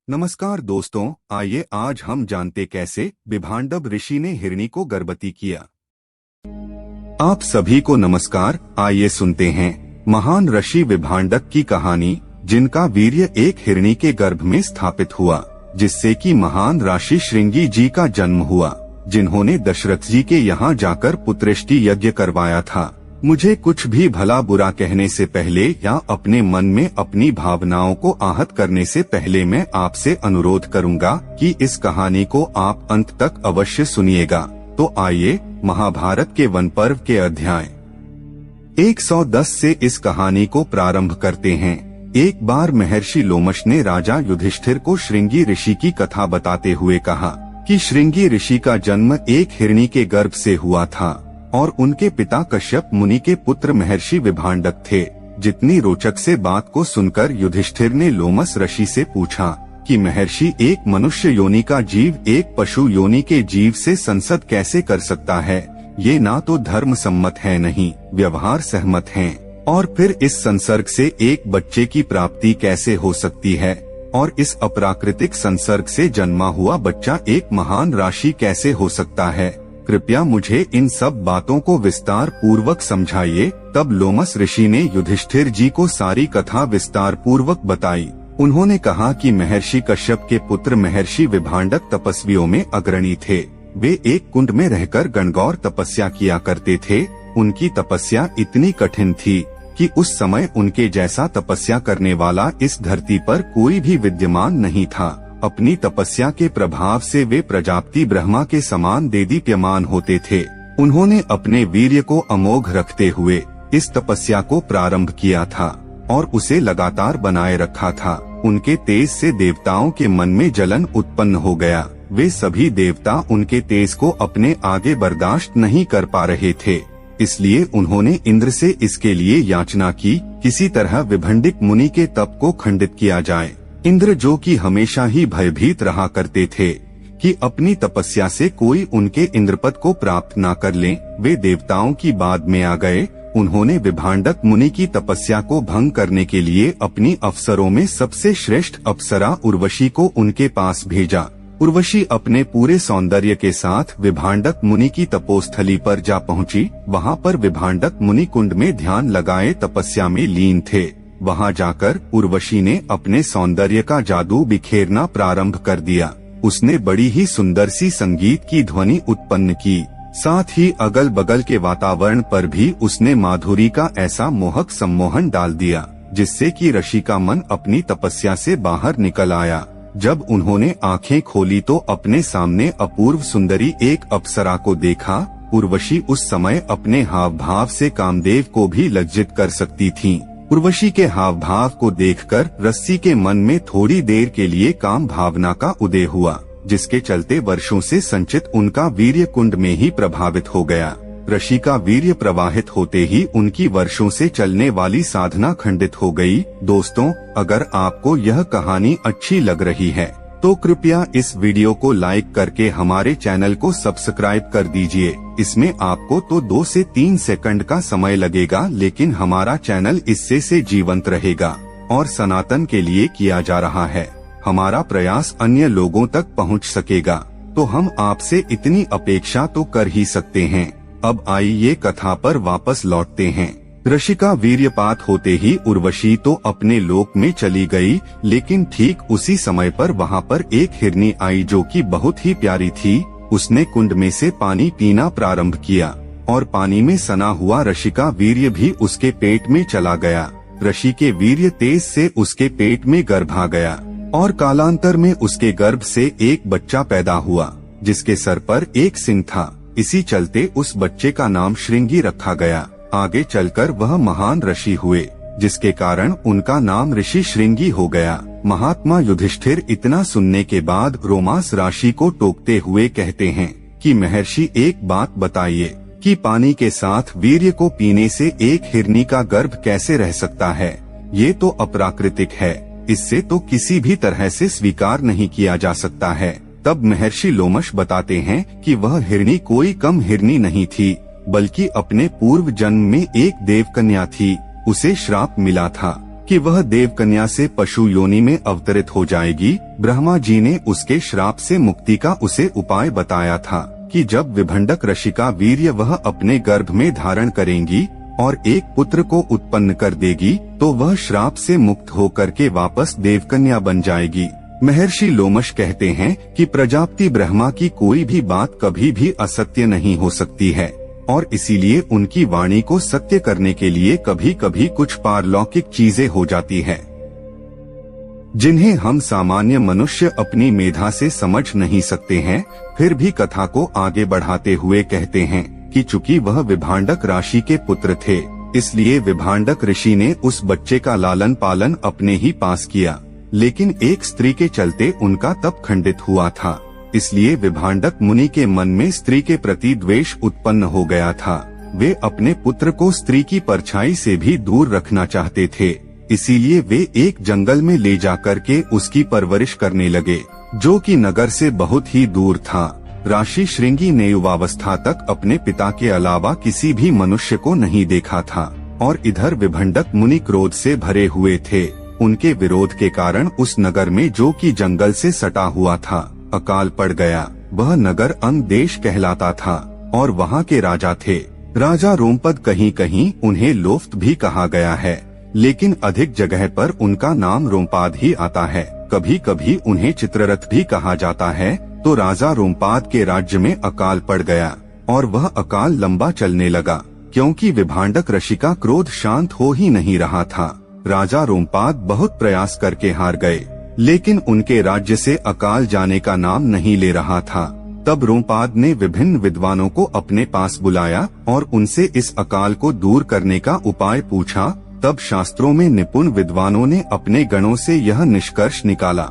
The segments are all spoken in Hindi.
नमस्कार दोस्तों, आइए आज हम जानते कैसे विभांडव ऋषि ने हिरणी को गर्भवती किया। आप सभी को नमस्कार। आइए सुनते हैं महान ऋषि विभांडक की कहानी, जिनका वीर्य एक हिरणी के गर्भ में स्थापित हुआ, जिससे कि महान ऋषि श्रृंगी जी का जन्म हुआ, जिन्होंने दशरथ जी के यहाँ जाकर पुत्रेष्टि यज्ञ करवाया था। मुझे कुछ भी भला बुरा कहने से पहले या अपने मन में अपनी भावनाओं को आहत करने से पहले मैं आपसे अनुरोध करूंगा कि इस कहानी को आप अंत तक अवश्य सुनिएगा। तो आइए महाभारत के वन पर्व के अध्याय 110 से इस कहानी को प्रारंभ करते हैं। एक बार महर्षि लोमश ने राजा युधिष्ठिर को श्रृंगी ऋषि की कथा बताते हुए कहा कि श्रृंगी ऋषि का जन्म एक हिरणी के गर्भ से हुआ था और उनके पिता कश्यप मुनि के पुत्र महर्षि विभांडक थे। जितनी रोचक से बात को सुनकर युधिष्ठिर ने लोमस ऋषि से पूछा कि महर्षि, एक मनुष्य योनि का जीव एक पशु योनि के जीव से संसद कैसे कर सकता है? ये ना तो धर्म सम्मत है, नहीं व्यवहार सहमत हैं। और फिर इस संसर्ग से एक बच्चे की प्राप्ति कैसे हो सकती है? और इस अप्राकृतिक संसर्ग से जन्मा हुआ बच्चा एक महान ऋषि कैसे हो सकता है? कृपया मुझे इन सब बातों को विस्तार पूर्वक समझाइए। तब लोमस ऋषि ने युधिष्ठिर जी को सारी कथा विस्तार पूर्वक बताई। उन्होंने कहा कि महर्षि कश्यप के पुत्र महर्षि विभांडक तपस्वियों में अग्रणी थे। वे एक कुंड में रहकर गणगौर तपस्या किया करते थे। उनकी तपस्या इतनी कठिन थी कि उस समय उनके जैसा तपस्या करने वाला इस धरती पर कोई भी विद्यमान नहीं था। अपनी तपस्या के प्रभाव से वे प्रजापति ब्रह्मा के समान देदीप्यमान होते थे। उन्होंने अपने वीर्य को अमोघ रखते हुए इस तपस्या को प्रारंभ किया था और उसे लगातार बनाए रखा था। उनके तेज से देवताओं के मन में जलन उत्पन्न हो गया। वे सभी देवता उनके तेज को अपने आगे बर्दाश्त नहीं कर पा रहे थे। इसलिए उन्होंने इंद्र से इसके लिए याचना की, किसी तरह विभंडिक मुनि के तप को खंडित किया जाए। इंद्र, जो कि हमेशा ही भयभीत रहा करते थे कि अपनी तपस्या से कोई उनके इंद्रपद को प्राप्त न कर ले, वे देवताओं की बात में आ गए। उन्होंने विभांडक मुनि की तपस्या को भंग करने के लिए अपनी अप्सरों में सबसे श्रेष्ठ अप्सरा उर्वशी को उनके पास भेजा। उर्वशी अपने पूरे सौंदर्य के साथ विभांडक मुनि की तपोस्थली पर जा पहुंची। वहां पर विभांडक मुनि कुंड में ध्यान लगाए तपस्या में लीन थे। वहां जाकर उर्वशी ने अपने सौंदर्य का जादू बिखेरना प्रारंभ कर दिया। उसने बड़ी ही सुंदर सी संगीत की ध्वनि उत्पन्न की। साथ ही अगल बगल के वातावरण पर भी उसने माधुरी का ऐसा मोहक सम्मोहन डाल दिया, जिससे कि ऋषि का मन अपनी तपस्या से बाहर निकल आया। जब उन्होंने आंखें खोली तो अपने सामने अपूर्व सुंदरी एक अप्सरा को देखा। उर्वशी उस समय अपने हाव भाव से कामदेव को भी लज्जित कर सकती थी। उर्वशी के हाव भाव को देखकर ऋषि के मन में थोड़ी देर के लिए काम भावना का उदय हुआ, जिसके चलते वर्षों से संचित उनका वीर्य कुंड में ही प्रभावित हो गया। ऋषि का वीर्य प्रवाहित होते ही उनकी वर्षों से चलने वाली साधना खंडित हो गई। दोस्तों, अगर आपको यह कहानी अच्छी लग रही है तो कृपया इस वीडियो को लाइक करके हमारे चैनल को सब्सक्राइब कर दीजिए। इसमें आपको तो 2 से 3 सेकंड का समय लगेगा, लेकिन हमारा चैनल इससे से जीवंत रहेगा और सनातन के लिए किया जा रहा है। हमारा प्रयास अन्य लोगों तक पहुंच सकेगा, तो हम आपसे इतनी अपेक्षा तो कर ही सकते हैं। अब आइए कथा पर वापस लौटते हैं। ऋषि का वीर्यपात होते ही उर्वशी तो अपने लोक में चली गई, लेकिन ठीक उसी समय पर वहाँ पर एक हिरनी आई जो कि बहुत ही प्यारी थी। उसने कुंड में से पानी पीना प्रारंभ किया और पानी में सना हुआ ऋषि का वीर्य भी उसके पेट में चला गया। ऋषि के वीर्य तेज से उसके पेट में गर्भ आ गया और कालांतर में उसके गर्भ से एक बच्चा पैदा हुआ, जिसके सर पर एक सिंह था। इसी चलते उस बच्चे का नाम श्रृंगी रखा गया। आगे चलकर वह महान ऋषि हुए, जिसके कारण उनका नाम ऋषि श्रृंगी हो गया। महात्मा युधिष्ठिर इतना सुनने के बाद रोमास राशि को टोकते हुए कहते हैं कि महर्षि, एक बात बताइए कि पानी के साथ वीर्य को पीने से एक हिरनी का गर्भ कैसे रह सकता है? ये तो अप्राकृतिक है, इससे तो किसी भी तरह से स्वीकार नहीं किया जा सकता है। तब महर्षि लोमश बताते हैं कि वह हिरनी कोई कम हिरनी नहीं थी, बल्कि अपने पूर्व जन्म में एक देवकन्या थी। उसे श्राप मिला था कि वह देवकन्या से पशु योनि में अवतरित हो जाएगी। ब्रह्मा जी ने उसके श्राप से मुक्ति का उसे उपाय बताया था कि जब विभंडक ऋषि का वीर्य वह अपने गर्भ में धारण करेंगी और एक पुत्र को उत्पन्न कर देगी तो वह श्राप से मुक्त होकर के वापस देवकन्या बन जाएगी। महर्षि लोमश कहते हैं कि प्रजापति ब्रह्मा की कोई भी बात कभी भी असत्य नहीं हो सकती है और इसीलिए उनकी वाणी को सत्य करने के लिए कभी कभी कुछ पारलौकिक चीजें हो जाती है जिन्हें हम सामान्य मनुष्य अपनी मेधा से समझ नहीं सकते हैं। फिर भी कथा को आगे बढ़ाते हुए कहते हैं कि चूंकि वह विभांडक राशि के पुत्र थे इसलिए विभांडक ऋषि ने उस बच्चे का लालन पालन अपने ही पास किया, लेकिन एक स्त्री के चलते उनका तप खंडित हुआ था। इसलिए विभांडक मुनि के मन में स्त्री के प्रति द्वेष उत्पन्न हो गया था। वे अपने पुत्र को स्त्री की परछाई से भी दूर रखना चाहते थे, इसीलिए वे एक जंगल में ले जाकर के उसकी परवरिश करने लगे, जो कि नगर से बहुत ही दूर था। राशि श्रृंगी ने युवावस्था तक अपने पिता के अलावा किसी भी मनुष्य को नहीं देखा था और इधर विभंडक मुनि क्रोध से भरे हुए थे। उनके विरोध के कारण उस नगर में, जो कि जंगल से सटा हुआ था, अकाल पड़ गया। वह नगर अंग देश कहलाता था और वहाँ के राजा थे राजा रोमपद। कहीं कहीं उन्हें लोफ्त भी कहा गया है, लेकिन अधिक जगह पर उनका नाम रोमपाद ही आता है। कभी कभी उन्हें चित्ररथ भी कहा जाता है। तो राजा रोमपाद के राज्य में अकाल पड़ गया और वह अकाल लंबा चलने लगा, क्योंकि विभांडक ऋषि का क्रोध शांत हो ही नहीं रहा था। राजा रोमपाद बहुत प्रयास करके हार गए, लेकिन उनके राज्य से अकाल जाने का नाम नहीं ले रहा था। तब रोमपाद ने विभिन्न विद्वानों को अपने पास बुलाया और उनसे इस अकाल को दूर करने का उपाय पूछा। तब शास्त्रों में निपुण विद्वानों ने अपने गणों से यह निष्कर्ष निकाला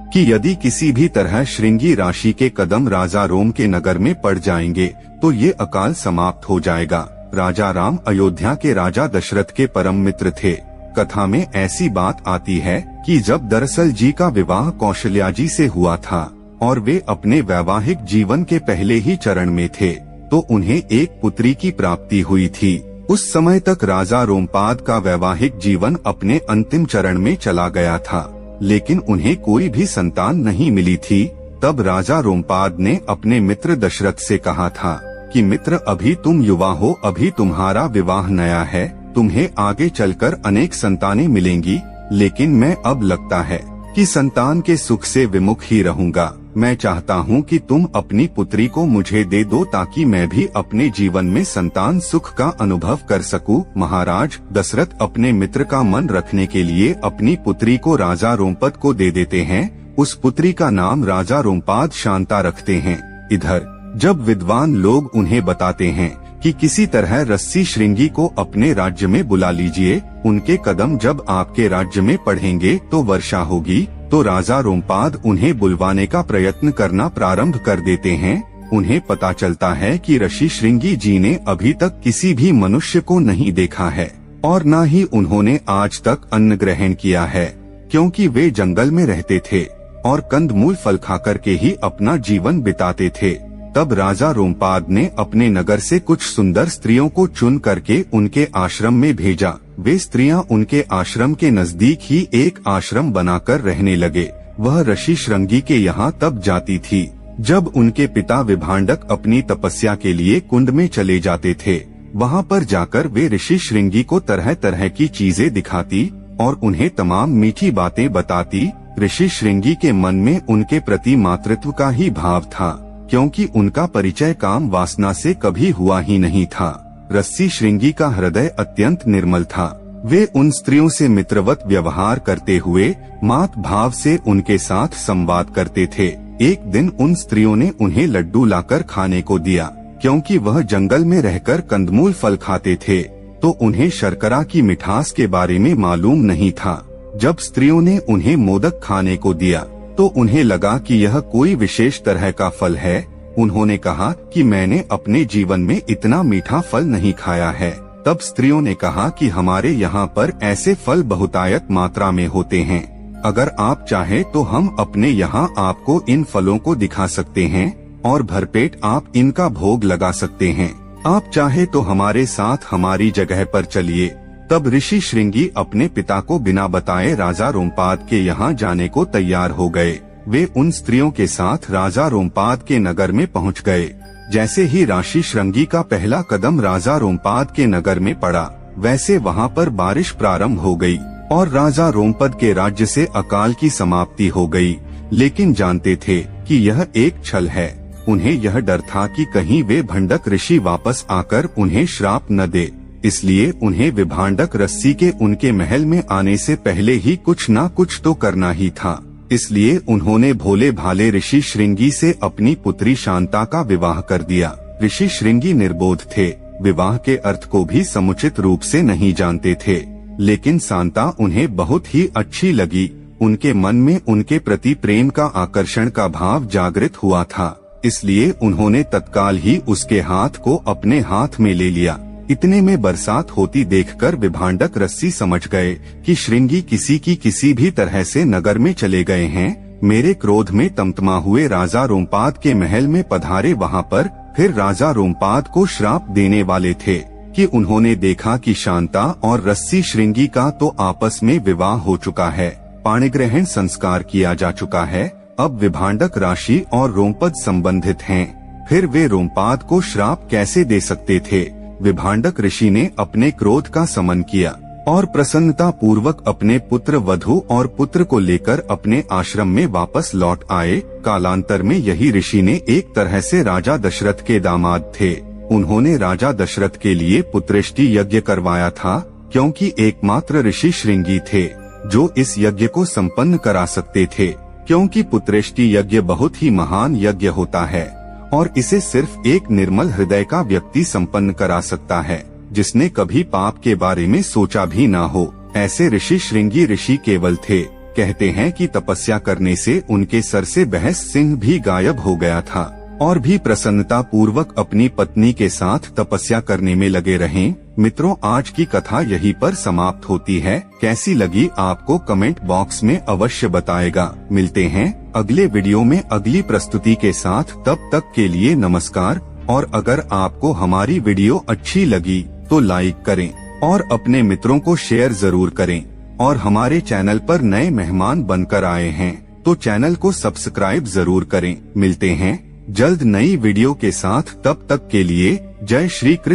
कि यदि किसी भी तरह श्रृंगी राशि के कदम राजा रोम के नगर में पड़ जाएंगे तो ये अकाल समाप्त हो जाएगा। राजा राम अयोध्या के राजा दशरथ के परम मित्र थे। कथा में ऐसी बात आती है कि जब दरअसल जी का विवाह कौशल्या जी से हुआ था और वे अपने वैवाहिक जीवन के पहले ही चरण में थे, तो उन्हें एक पुत्री की प्राप्ति हुई थी। उस समय तक राजा रोमपाद का वैवाहिक जीवन अपने अंतिम चरण में चला गया था, लेकिन उन्हें कोई भी संतान नहीं मिली थी। तब राजा रोमपाद ने अपने मित्र दशरथ से कहा था कि मित्र, अभी तुम युवा हो, अभी तुम्हारा विवाह नया है, तुम्हें आगे चलकर अनेक संतानें मिलेंगी, लेकिन मैं अब लगता है कि संतान के सुख से विमुख ही रहूंगा। मैं चाहता हूँ कि तुम अपनी पुत्री को मुझे दे दो ताकि मैं भी अपने जीवन में संतान सुख का अनुभव कर सकूं। महाराज दशरथ अपने मित्र का मन रखने के लिए अपनी पुत्री को राजा रोमपद को दे देते हैं। उस पुत्री का नाम राजा रोमपाद शांता रखते हैं। इधर जब विद्वान लोग उन्हें बताते हैं कि किसी तरह रस्सी श्रृंगी को अपने राज्य में बुला लीजिए, उनके कदम जब आपके राज्य में पड़ेंगे तो वर्षा होगी, तो राजा रोमपाद उन्हें बुलवाने का प्रयत्न करना प्रारंभ कर देते हैं। उन्हें पता चलता है कि ऋषि श्रृंगी जी ने अभी तक किसी भी मनुष्य को नहीं देखा है और न ही उन्होंने आज तक अन्न ग्रहण किया है, क्योंकि वे जंगल में रहते थे और कंदमूल फल खाकर के ही अपना जीवन बिताते थे। तब राजा रोमपाद ने अपने नगर से कुछ सुंदर स्त्रियों को चुन करके उनके आश्रम में भेजा। वे स्त्रियां उनके आश्रम के नजदीक ही एक आश्रम बनाकर रहने लगे। वह ऋषि श्रृंगी के यहाँ तब जाती थी जब उनके पिता विभांडक अपनी तपस्या के लिए कुंड में चले जाते थे। वहाँ पर जाकर वे ऋषि श्रृंगी को तरह तरह की चीजें दिखाती और उन्हें तमाम मीठी बातें बताती। ऋषि श्रृंगी के मन में उनके प्रति मातृत्व का ही भाव था, क्योंकि उनका परिचय काम वासना से कभी हुआ ही नहीं था। रस्सी श्रृंगी का हृदय अत्यंत निर्मल था। वे उन स्त्रियों से मित्रवत व्यवहार करते हुए मात भाव से उनके साथ संवाद करते थे। एक दिन उन स्त्रियों ने उन्हें लड्डू लाकर खाने को दिया, क्योंकि वह जंगल में रहकर कंदमूल फल खाते थे, तो उन्हें शर्करा की मिठास के बारे में मालूम नहीं था। जब स्त्रियों ने उन्हें मोदक खाने को दिया तो उन्हें लगा कि यह कोई विशेष तरह का फल है। उन्होंने कहा कि मैंने अपने जीवन में इतना मीठा फल नहीं खाया है। तब स्त्रियों ने कहा कि हमारे यहाँ पर ऐसे फल बहुतायत मात्रा में होते हैं, अगर आप चाहे तो हम अपने यहाँ आपको इन फलों को दिखा सकते हैं और भरपेट आप इनका भोग लगा सकते हैं। आप चाहे तो हमारे साथ हमारी जगह पर चलिए, तब ऋषि श्रृंगी अपने पिता को बिना बताए राजा रोमपाद के यहाँ जाने को तैयार हो गए। वे उन स्त्रियों के साथ राजा रोमपाद के नगर में पहुँच गए। जैसे ही ऋषि श्रृंगी का पहला कदम राजा रोमपाद के नगर में पड़ा, वैसे वहाँ पर बारिश प्रारंभ हो गई और राजा रोमपद के राज्य से अकाल की समाप्ति हो गई। लेकिन जानते थे कि यह एक छल है। उन्हें यह डर था कि कहीं वे भंडक ऋषि वापस आकर उन्हें श्राप न दे, इसलिए उन्हें विभांडक रस्सी के उनके महल में आने से पहले ही कुछ न कुछ तो करना ही था। इसलिए उन्होंने भोले भाले ऋषि श्रृंगी से अपनी पुत्री शांता का विवाह कर दिया। ऋषि श्रृंगी निर्बोध थे, विवाह के अर्थ को भी समुचित रूप से नहीं जानते थे, लेकिन शांता उन्हें बहुत ही अच्छी लगी। उनके मन में उनके प्रति प्रेम का आकर्षण का भाव जागृत हुआ था, इसलिए उन्होंने तत्काल ही उसके हाथ को अपने हाथ में ले लिया। इतने में बरसात होती देखकर विभांडक रस्सी समझ गए कि श्रृंगी किसी भी तरह से नगर में चले गए हैं। मेरे क्रोध में तमतमा हुए राजा रोमपाद के महल में पधारे। वहाँ पर फिर राजा रोमपाद को श्राप देने वाले थे कि उन्होंने देखा कि शांता और रस्सी श्रृंगी का तो आपस में विवाह हो चुका है, पाणिग्रहण संस्कार किया जा चुका है। अब विभांडक ऋषि और रोमपद संबंधित हैं, फिर वे रोमपाद को श्राप कैसे दे सकते थे। विभांडक ऋषि ने अपने क्रोध का शमन किया और प्रसन्नता पूर्वक अपने पुत्र वधु और पुत्र को लेकर अपने आश्रम में वापस लौट आए। कालांतर में यही ऋषि ने एक तरह से राजा दशरथ के दामाद थे। उन्होंने राजा दशरथ के लिए पुत्रेष्टि यज्ञ करवाया था, क्योंकि एकमात्र ऋषि श्रृंगी थे जो इस यज्ञ को संपन्न करा सकते थे। क्योंकि पुत्रेष्टि यज्ञ बहुत ही महान यज्ञ होता है और इसे सिर्फ एक निर्मल हृदय का व्यक्ति संपन्न करा सकता है, जिसने कभी पाप के बारे में सोचा भी ना हो। ऐसे ऋषि श्रृंगी ऋषि केवल थे। कहते हैं कि तपस्या करने से उनके सर से बहस सिंह भी गायब हो गया था और भी प्रसन्नता पूर्वक अपनी पत्नी के साथ तपस्या करने में लगे रहें। मित्रों, आज की कथा यहीं पर समाप्त होती है। कैसी लगी आपको कमेंट बॉक्स में अवश्य बताएगा। मिलते हैं अगले वीडियो में अगली प्रस्तुति के साथ। तब तक के लिए नमस्कार। और अगर आपको हमारी वीडियो अच्छी लगी तो लाइक करें और अपने मित्रों को शेयर जरूर करें। और हमारे चैनल पर नए मेहमान बनकर आए हैं तो चैनल को सब्सक्राइब जरूर करें। मिलते हैं जल्द नई वीडियो के साथ। तब तक के लिए जय श्री कृष्ण।